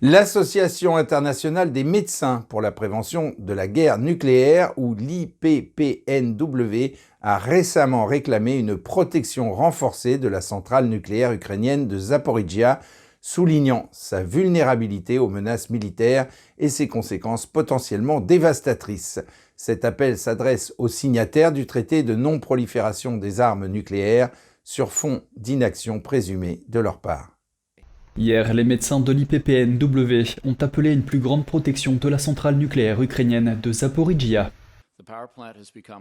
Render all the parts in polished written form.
L'Association internationale des médecins pour la prévention de la guerre nucléaire, ou l'IPPNW, a récemment réclamé une protection renforcée de la centrale nucléaire ukrainienne de Zaporijia, soulignant sa vulnérabilité aux menaces militaires et ses conséquences potentiellement dévastatrices. Cet appel s'adresse aux signataires du traité de non-prolifération des armes nucléaires sur fond d'inaction présumée de leur part. Hier, les médecins de l'IPPNW ont appelé une plus grande protection de la centrale nucléaire ukrainienne de Zaporijia.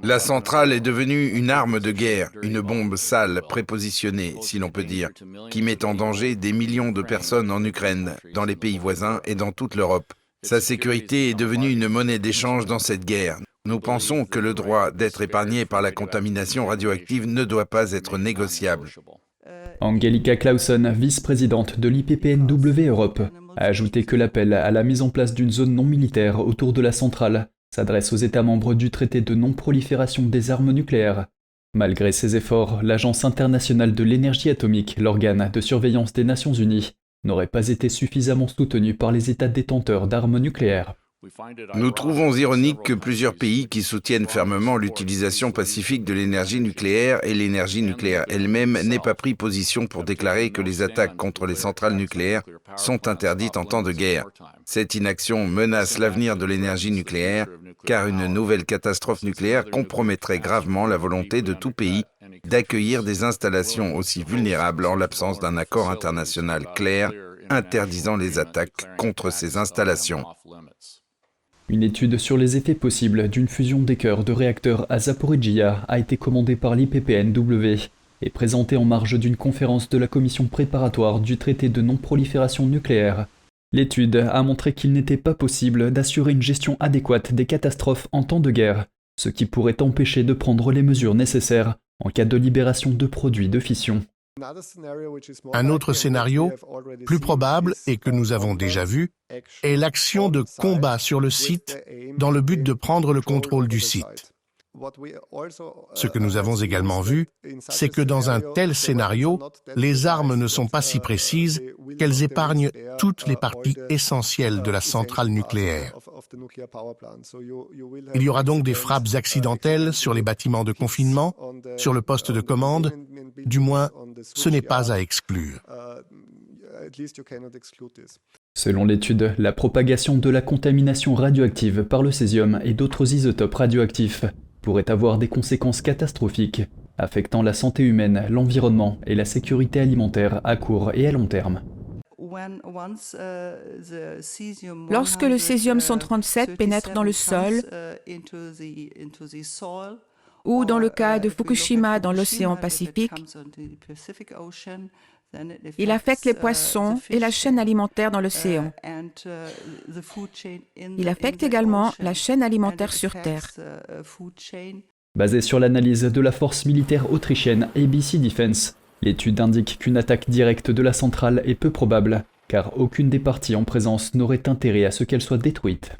La centrale est devenue une arme de guerre, une bombe sale prépositionnée, si l'on peut dire, qui met en danger des millions de personnes en Ukraine, dans les pays voisins et dans toute l'Europe. Sa sécurité est devenue une monnaie d'échange dans cette guerre. Nous pensons que le droit d'être épargné par la contamination radioactive ne doit pas être négociable. Angelika Clausen, vice-présidente de l'IPPNW Europe, a ajouté que l'appel à la mise en place d'une zone non militaire autour de la centrale s'adresse aux États membres du traité de non-prolifération des armes nucléaires. Malgré ces efforts, l'Agence internationale de l'énergie atomique, l'organe de surveillance des Nations Unies, n'aurait pas été suffisamment soutenue par les États détenteurs d'armes nucléaires. Nous trouvons ironique que plusieurs pays qui soutiennent fermement l'utilisation pacifique de l'énergie nucléaire et l'énergie nucléaire elle-même n'aient pas pris position pour déclarer que les attaques contre les centrales nucléaires sont interdites en temps de guerre. Cette inaction menace l'avenir de l'énergie nucléaire, car une nouvelle catastrophe nucléaire compromettrait gravement la volonté de tout pays d'accueillir des installations aussi vulnérables en l'absence d'un accord international clair interdisant les attaques contre ces installations. Une étude sur les effets possibles d'une fusion des cœurs de réacteurs à Zaporijia a été commandée par l'IPPNW et présentée en marge d'une conférence de la commission préparatoire du traité de non-prolifération nucléaire. L'étude a montré qu'il n'était pas possible d'assurer une gestion adéquate des catastrophes en temps de guerre, ce qui pourrait empêcher de prendre les mesures nécessaires en cas de libération de produits de fission. Un autre scénario, plus probable et que nous avons déjà vu, est l'action de combat sur le site dans le but de prendre le contrôle du site. Ce que nous avons également vu, c'est que dans un tel scénario, les armes ne sont pas si précises qu'elles épargnent toutes les parties essentielles de la centrale nucléaire. Il y aura donc des frappes accidentelles sur les bâtiments de confinement, sur le poste de commande. Du moins, ce n'est pas à exclure. Selon l'étude, la propagation de la contamination radioactive par le césium et d'autres isotopes radioactifs pourrait avoir des conséquences catastrophiques, affectant la santé humaine, l'environnement et la sécurité alimentaire à court et à long terme. Lorsque le césium-137 pénètre dans le sol, ou dans le cas de Fukushima dans l'océan Pacifique, il affecte les poissons et la chaîne alimentaire dans l'océan. Il affecte également la chaîne alimentaire sur Terre. Basée sur l'analyse de la force militaire autrichienne ABC Defense, l'étude indique qu'une attaque directe de la centrale est peu probable, car aucune des parties en présence n'aurait intérêt à ce qu'elle soit détruite.